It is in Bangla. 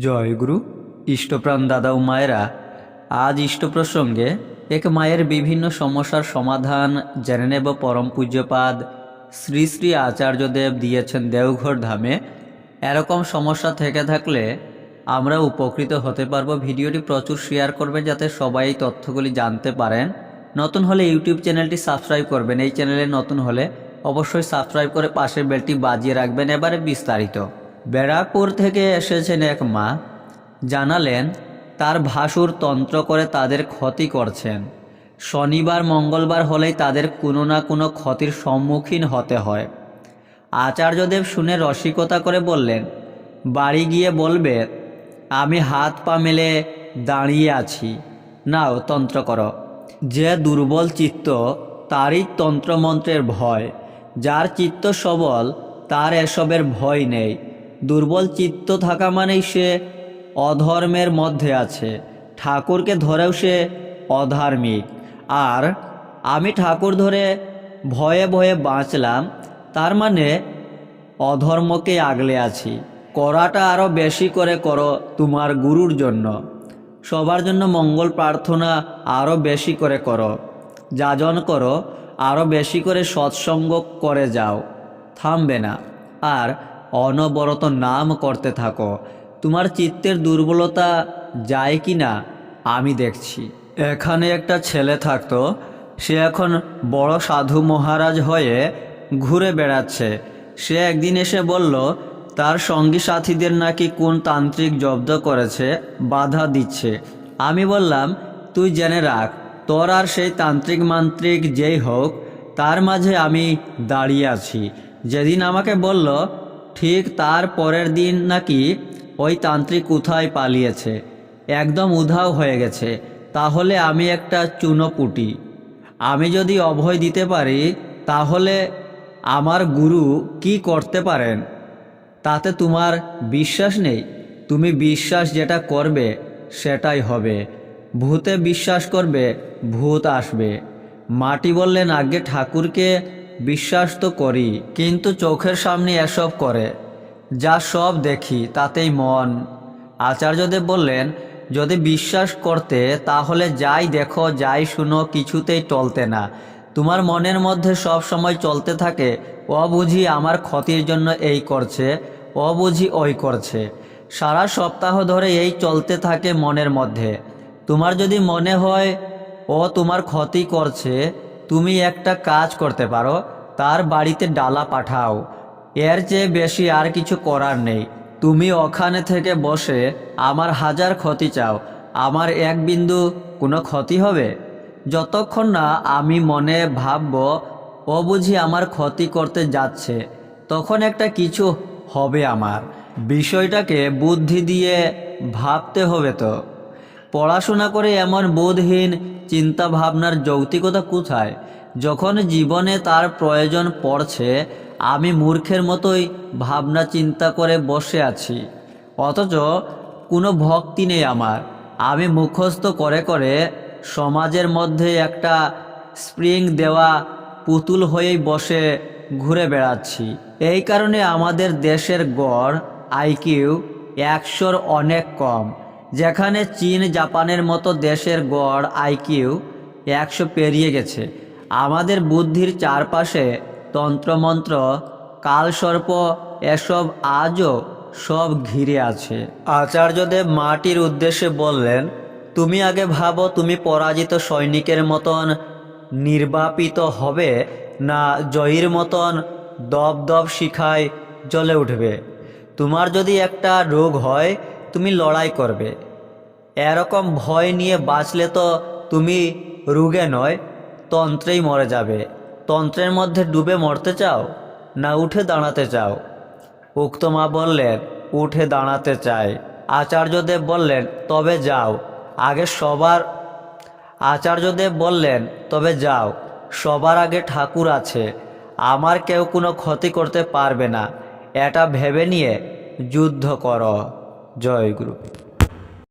জয়গুরু। ইষ্টপ্রাণ দাদা ও মায়েরা, আজ ইষ্ট প্রসঙ্গে এক মায়ের বিভিন্ন সমস্যার সমাধান জেনে নেব। পরম পূজ্যপাদ শ্রী শ্রী আচার্যদেব দিয়েছেন দেওঘর ধামে। এরকম সমস্যা থেকে থাকলে আমরা উপকৃত হতে পারবো। ভিডিওটি প্রচুর শেয়ার করবেন যাতে সবাই এই তথ্যগুলি জানতে পারেন। নতুন হলে ইউটিউব চ্যানেলটি সাবস্ক্রাইব করবেন। এই চ্যানেলে নতুন হলে অবশ্যই সাবস্ক্রাইব করে পাশের বেলটি বাজিয়ে রাখবেন। এবারে বিস্তারিত। ব্যারাকপুর থেকে এসেছেন এক মা, জানালেন তার ভাসুর তন্ত্র করে তাদের ক্ষতি করছেন। শনিবার মঙ্গলবার হলেই তাদের কোনো না কোনো ক্ষতির সম্মুখীন হতে হয়। আচার্যদেব শুনে রসিকতা করে বললেন, বাড়ি গিয়ে বলবে আমি হাত পা মেলে দাঁড়িয়ে আছি, নাও তন্ত্র করো। যে দুর্বল চিত্ত তারই তন্ত্রমন্ত্রের ভয়, যার চিত্ত সবল তার এসবের ভয় নেই। দুর্বল চিত্ত থাকা মানেই সে অধর্মের মধ্যে আছে। ঠাকুরকে ধরেও সে অধার্মিক। আর আমি ঠাকুর ধরে ভয়ে ভয়ে বাঁচলাম, তার মানে অধর্মকে আগলে আছি। করাটা আরও বেশি করে করো তোমার গুরুর জন্য, সবার জন্য মঙ্গল প্রার্থনা আরও বেশি করে করো, যাজন করো, আরও বেশি করে সৎসঙ্গ করে যাও, থামবে না। আর অনবরত নাম করতে থাকো। তোমার চিত্তের দুর্বলতা যায় কি না আমি দেখছি। এখানে একটা ছেলে থাকতো, সে এখন বড় সাধু মহারাজ হয়ে ঘুরে বেড়াচ্ছে। সে একদিন এসে বলল তার সঙ্গী সাথীদের নাকি কোন তান্ত্রিক জব্দ করেছে, বাধা দিচ্ছে। আমি বললাম তুই জেনে রাখ, তোর আর সেই তান্ত্রিক মান্ত্রিক যেই হোক, তার মাঝে আমি দাঁড়িয়ে আছি। যেদিন আমাকে বলল, ঠিক তার পরের দিন নাকি ওই তান্ত্রিক কোথায় পালিয়েছে, একদম উধাও হয়ে গেছে। তাহলে আমি একটা চুনোপুটি। আমি যদি অভয় দিতে পারি তাহলে আমার গুরু কি করতে পারেন তাতে তোমার বিশ্বাস নেই? তুমি বিশ্বাস যেটা করবে সেটাই হবে। ভূতে বিশ্বাস করবে, ভূত আসবে। মাটি বললেন, আগে ঠাকুরকে বিশ্বাস তো করি, কিন্তু চোখের সামনে এসব করে যা সব দেখি তাতেই মন। আচার্যদেব বললেন, যদি বিশ্বাস করতে তাহলে যাই দেখো যাই শুনো কিছুতেই টলতে না। তোমার মনের মধ্যে সব সময় চলতে থাকে, ও বুঝি আমার ক্ষতির জন্য এই করছে, ও বুঝি ওই করছে। সারা সপ্তাহ ধরে এই চলতে থাকে মনের মধ্যে। তোমার যদি মনে হয় ও তোমার ক্ষতি করছে, তুমি একটা কাজ করতে পারো, তার বাড়িতে ডালা পাঠাও। এর চেয়ে বেশি আর কিছু করার নেই। তুমি ওখানে থেকে বসে আমার হাজার ক্ষতি চাও, আমার এক বিন্দু কোনো ক্ষতি হবে? যতক্ষণ না আমি মনে ভাবব ও বুঝি আমার ক্ষতি করতে যাচ্ছে, তখন একটা কিছু হবে আমার। বিষয়টাকে বুদ্ধি দিয়ে ভাবতে হবে তো। পড়াশোনা করে এমন বোধহীন চিন্তা ভাবনার যৌক্তিকতা কোথায়? যখন জীবনে তার প্রয়োজন পড়ছে আমি মূর্খের মতোই ভাবনা চিন্তা করে বসে আছি, অথচ কোনো ভক্তি নেই আমার। আমি মুখস্থ করে করে সমাজের মধ্যে একটা স্প্রিং দেওয়া পুতুল হয়েই বসে ঘুরে বেড়াচ্ছি। এই কারণে আমাদের দেশের গড় আইকিউ 100-র অনেক কম। যেখানে চীন জাপানের মতো দেশের গড় আইকিউ 100 পেরিয়ে গেছে। আমাদের বুদ্ধির চারপাশে তন্ত্রমন্ত্র, কালসর্প, এসব আজও সব ঘিরে আছে। আচার্যদেব মাটির উদ্দেশ্যে বললেন, তুমি আগে ভাবো তুমি পরাজিত সৈনিকের মতন নির্বাপিত হবে না জয়ীর মতন দপদপ শিখায় জ্বলে উঠবে। তোমার যদি একটা রোগ হয় তুমি লড়াই করবে। এরকম ভয় নিয়ে বাঁচলে তো তুমি রোগে নয়, তন্ত্রেই মরে যাবে। তন্ত্রের মধ্যে ডুবে মরতে চাও না উঠে দাঁড়াতে চাও? উক্ত মা বললেন, উঠে দাঁড়াতে চাই। আচার্যদেব বললেন, তবে যাও। আচার্যদেব বললেন, তবে যাও, সবার আগে ঠাকুর আছে, আমার কেউ কোনো ক্ষতি করতে পারবে না, এটা ভেবে নিয়ে যুদ্ধ করো। জয় গুরু।